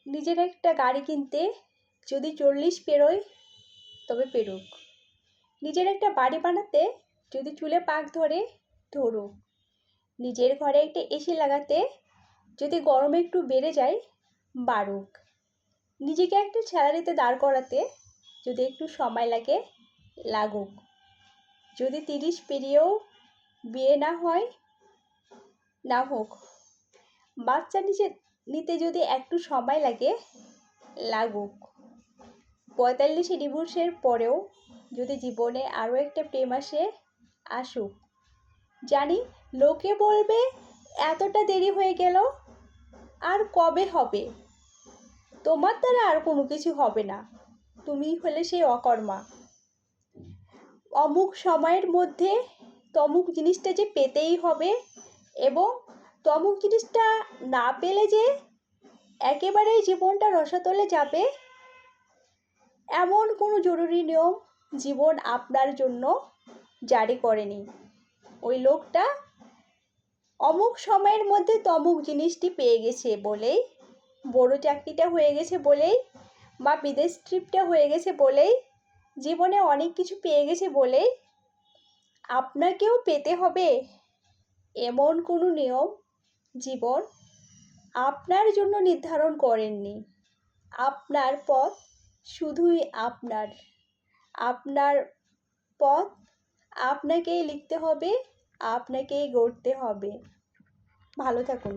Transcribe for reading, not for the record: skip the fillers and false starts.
নিজের একটা গাড়ি কিনতে যদি 40 পেরোয় তবে পেরুক। নিজের একটা বাড়ি বানাতে যদি চুলে পাক ধরে ধরুক। নিজের ঘরে একটা এসি লাগাতে যদি গরমে একটু বেড়ে যায় বাড়ুক। নিজেকে একটা স্যালারিতে দাঁড় করাতে যদি একটু সময় লাগে লাগুক। যদি 30 পেরিয়েও বিয়ে না হয় না হোক। বাচ্চা নিতে যদি একটু সময় লাগে লাগুক। 45 ডিভোর্সের পরেও যদি জীবনে আরও একটা প্রেম আসুক। জানি লোকে বলবে এতটা দেরি হয়ে গেল, আর কবে হবে? তোমার দ্বারা আর কোনো কিছু হবে না, তুমি হলে সেই অকর্মা। অমুক সময়ের মধ্যে তমুক জিনিসটা যে পেতেই হবে, এবং তমুক জিনিসটা না পেলে যে একেবারেই জীবনটা রসাতলে যাবে, এমন কোনো জরুরি নিয়ম জীবন আপনার জন্য জারি করেনি। ওই লোকটা অমুক সময়ের মধ্যে তমুক জিনিসটি পেয়ে গেছে বলেই, বড় চাকরিটা হয়ে গেছে বলেই, বা বিদেশ ট্রিপটা হয়ে গেছে বলেই, জীবনে অনেক কিছু পেয়ে গেছে বলেই আপনাকেও পেতে হবে এমন কোনো নিয়ম জীবন আপনার জন্য নির্ধারণ করেননি। আপনার পথ শুধুই আপনার। আপনার পথ আপনাকেই লিখতে হবে, আপনাকেই গড়তে হবে। ভালো থাকুন।